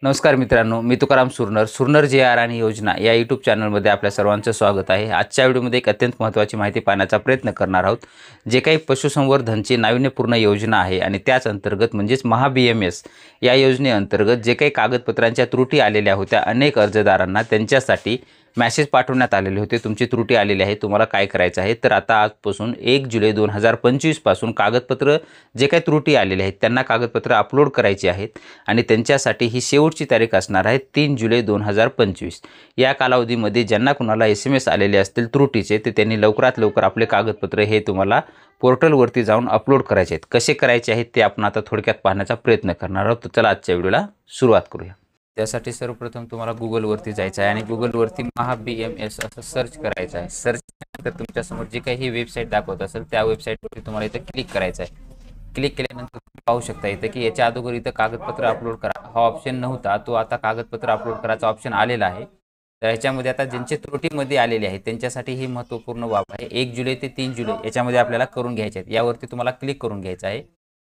नमस्कार मित्रांनो, मी तुकाराम सुरनर जे आर आणि योजना या यूट्यूब चॅनलमध्ये आपल्या सर्वांचं स्वागत आहे। आजच्या व्हिडिओमध्ये एक अत्यंत महत्त्वाची माहिती पाहण्याचा प्रयत्न करणार आहोत। जे काही पशुसंवर्धनची नाविन्यपूर्ण योजना आहे आणि त्याच अंतर्गत म्हणजेच महा-BMS या योजनेअंतर्गत जे काही कागदपत्रांच्या त्रुटी आलेल्या होत्या अनेक अर्जदारांना त्यांच्यासाठी मेसेज पाठवण्यात आलेले होते। तुमची त्रुटी आलेली आहे, तुम्हाला काय करायचं आहे तर आता आजपासून 1 जुलै 2025 पासून कागदपत्र जे काही त्रुटी आलेले आहेत त्यांना कागदपत्र अपलोड करायची आहेत आणि त्यांच्यासाठी ही शेवटची तारीख असणार आहे 3 जुलै 2025। या कालावधीमध्ये ज्यांना कुणाला SMS आलेले असतील त्रुटीचे ते त्यांनी लवकरात लवकर आपले कागदपत्र हे तुम्हाला पोर्टलवरती जाऊन अपलोड करायचे आहेत। कसे करायचे आहेत ते आपण आता थोडक्यात पाहण्याचा प्रयत्न करणार आहोत। तर चला आजच्या व्हिडिओला सुरुवात करूया। त्यासाठी सर्वप्रथम तुम्हाला गुगलवरती जायचं आहे आणि गुगलवरती महा-BMS असं सर्च करायचं आहे। सर्च केल्यानंतर तुमच्यासमोर जी काही ही वेबसाईट दाखवत असेल त्या वेबसाईटवरती तुम्हाला इथं क्लिक करायचं आहे। क्लिक केल्यानंतर तुम्ही पाहू शकता इथं की याच्या अगोदर इथं कागदपत्र अपलोड करा हा ऑप्शन नव्हता, तो आता कागदपत्र अपलोड करायचा ऑप्शन आलेला आहे। तर ह्याच्यामध्ये आता ज्यांचे त्रुटीमध्ये आलेले आहे त्यांच्यासाठी ही महत्त्वपूर्ण बाब आहे। 1 जुलै ते 3 जुलै याच्यामध्ये आपल्याला करून घ्यायचे आहेत। यावरती तुम्हाला क्लिक करून घ्यायचं आहे।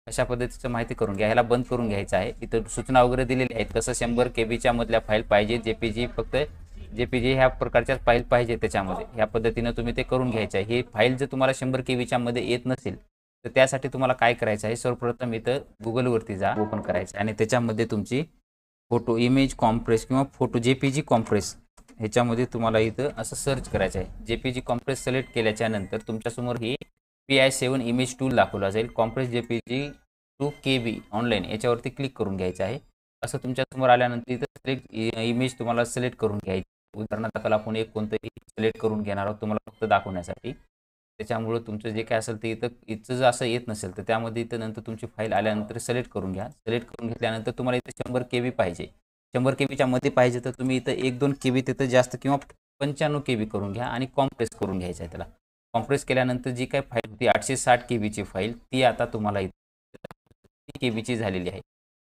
अशा पद्धतीचं माहिती करून घ्या। ह्याला बंद करून घ्यायचं आहे। इथं सूचना वगैरे दिलेल्या आहेत, कसं 100 KBच्या मधल्या फाईल पाहिजे, JPG फक्त JPG ह्या प्रकारच्या फाईल पाहिजे त्याच्यामध्ये। ह्या पद्धतीनं तुम्ही ते करून घ्यायचं आहे। ही फाईल जर तुम्हाला 100 KBच्या मध्ये येत नसेल तर त्यासाठी तुम्हाला काय करायचं आहे, सर्वप्रथम इथं गुगलवरती जा, ओपन करायचं आणि त्याच्यामध्ये तुमची फोटो इमेज कॉम्प्रेस किंवा फोटो JPG कॉम्प्रेस ह्याच्यामध्ये तुम्हाला इथं असं सर्च करायचं आहे। JPG कॉम्प्रेस सिलेक्ट केल्याच्या नंतर तुमच्यासमोर ही PI7 इमेज टूल दाखवला जाईल। कॉम्प्रेस JPG 2 KB ऑनलाईन याच्यावरती क्लिक करून घ्यायचं आहे। असं तुमच्यासमोर आल्यानंतर इथं सिलेक्ट इमेज तुम्हाला सिलेक्ट करून घ्यायची। उदाहरणार्थ आपण एक कोणतंही सिलेक्ट करून घेणार आहोत तुम्हाला फक्त दाखवण्यासाठी। त्याच्यामुळे तुमचं जे काय असेल ते इथं जर असं येत नसेल तर त्यामध्ये इथं नंतर तुमची फाईल आल्यानंतर सिलेक्ट करून घ्या। सिलेक्ट करून घेतल्यानंतर तुम्हाला इथं 100 KB पाहिजे, 100 KBच्या मध्ये पाहिजे तर तुम्ही इथं 1-2 KB तिथं जास्त किंवा 95 KB करून घ्या आणि कॉम्प्रेस करून घ्यायचं आहे। त्याला कॉम्प्रेस केल्यानंतर जी काही फाईल होती 860 KBची फाईल ती आता तुम्हाला इथं KBची झालेली आहे।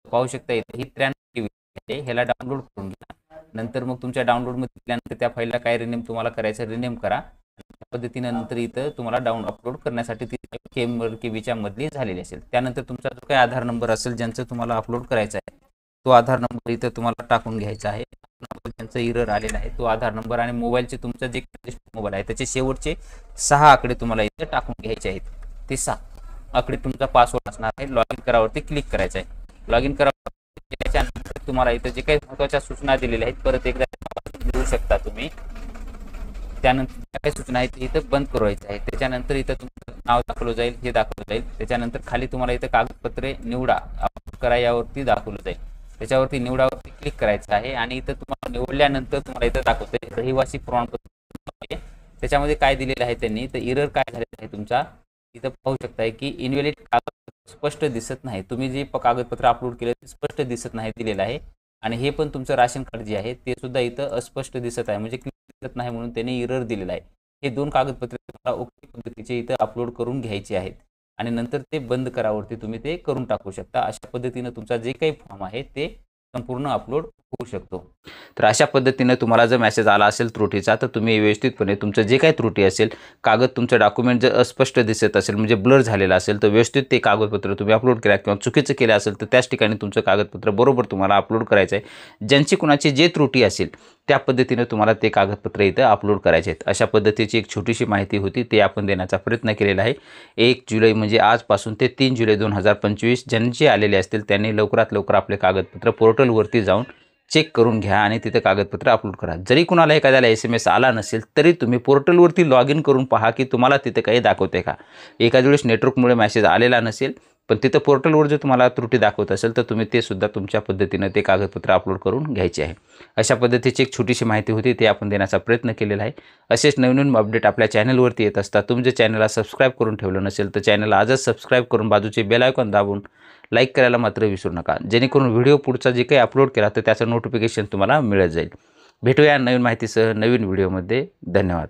पाहू शकता इथं ही 93 KB आहे। ह्याला डाउनलोड करून घ्या। नंतर मग तुमच्या डाउनलोडमध्ये दिल्यानंतर त्या फाईलला काय रिनेम तुम्हाला करायचं रिनेम करा। त्या पद्धतीनं नंतर इथं तुम्हाला अपलोड करण्यासाठी ती 100 KBच्या मधली झालेली असेल। त्यानंतर तुमचा जो काही आधार नंबर असेल ज्यांचं तुम्हाला अपलोड करायचा आहे तो आधार नंबर इथं तुम्हाला टाकून घ्यायचा आहे। ज्यांचा एरर आलेला आहे तो आधार नंबर आणि मोबाईलचे तुमचा जे मोबाईल आहे त्याचे शेवटचे 6 आकडे तुम्हाला इथं टाकून घ्यायचे आहेत। ते 6 आकडे तुमचा पासवर्ड असणार आहे। लॉग इन करावरती क्लिक करायचं आहे। लॉग इन त्याच्यानंतर तुम्हाला इथं जे काही महत्त्वाच्या सूचना दिलेल्या आहेत परत एकदा देऊ शकता तुम्ही। त्यानंतर ज्या काही सूचना आहेत इथं बंद करायचं आहे। त्याच्यानंतर इथं तुमचं नाव दाखवलं जाईल, हे दाखवलं जाईल। त्याच्यानंतर खाली तुम्हाला इथं कागदपत्रे निवडा अपलोड करा यावरती दाखवलं जाईल। त्याच्यावरती निवडावरती क्लिक करायचं आहे आणि इथं तुम्हाला निवडल्यानंतर तुम्हाला इथं दाखवतंय रहिवासी प्रमाणपत्र। त्याच्यामध्ये काय दिलेलं आहे त्यांनी तर एरर काय झालेला आहे तुमचा इथं पाहू शकताय की इनव्हॅलिड कागदपत्र स्पष्ट दिसत नाही। तुम्ही जे कागदपत्र अपलोड केले ते स्पष्ट दिसत नाही दिलेलं आहे आणि हे पण तुमचं राशन कार्ड जे आहे ते सुद्धा इथं अस्पष्ट दिसत आहे, म्हणजे क्लिअर दिसत नाही म्हणून त्यांनी एरर दिलेला आहे। हे 2 कागदपत्रे तुम्हाला ओके पद्धतीचे इथं अपलोड करून घ्यायचे आहेत आणि नंतर ते बंद करावरती तुम्ही ते करून टाकू शकता। अशा पद्धतीनं तुमचा जे काही फॉर्म आहे ते संपूर्ण अपलोड होऊ शकतो। तर अशा पद्धतीने तुम्हाला जर मेसेज आला असेल त्रुटीचा तर तुम्ही व्यवस्थितपणे तुमचं जे काही त्रुटी असेल कागद तुमचं डॉक्युमेंट जर अस्पष्ट दिसत असेल म्हणजे ब्लर झालेला असेल तर व्यवस्थित ते कागदपत्र तुम्ही अपलोड करा किंवा चुकीचं केलं असेल तर त्याच ठिकाणी तुमचं कागदपत्र बरोबर तुम्हाला अपलोड करायचं आहे। ज्यांची कुणाची जे त्रुटी असेल त्या पद्धतीने तुम्हाला ते कागदपत्र इथं अपलोड करायचे आहेत। अशा पद्धतीची एक छोटीशी माहिती होती ते आपण देण्याचा प्रयत्न केलेला आहे। 1 जुलै म्हणजे आजपासून ते 3 जुलै 2025 ज्यांचे आलेले असतील त्यांनी लवकरात लवकर आपले कागदपत्र पोर्टलवरती जाऊन चेक करून घ्या आणि तिथे कागदपत्र अपलोड करा। जरी कुणाला एखाद्याला SMS आला नसेल तरी तुम्ही पोर्टलवरती लॉग इन करून पहा की तुम्हाला तिथे काही दाखवते का। एखाद्या वेळेस नेटवर्कमुळे मेसेज आलेला नसेल पण तिथं पोर्टलवर जर तुम्हाला त्रुटी दाखवत असेल तर तुम्ही ते सुद्धा तुमच्या पद्धतीनं ते कागदपत्र अपलोड करून घ्यायचे आहे। अशा पद्धतीची एक छोटीशी माहिती होती ते आपण देण्याचा प्रयत्न केलेला आहे। असेच नवीन अपडेट आपल्या चॅनलवरती येत असतात। तुम्ही जर चॅनलला सबस्क्राईब करून ठेवलं नसेल तर चॅनलला आजच सबस्क्राईब करून बाजूचे बेल आयकॉन दाबून लाईक करायला मात्र विसरू नका, जेणेकरून व्हिडिओ पुढचा जे काही अपलोड केला तर त्याचं नोटिफिकेशन तुम्हाला मिळत जाईल। भेटूया नवीन माहितीसह नवीन व्हिडिओमध्ये। धन्यवाद।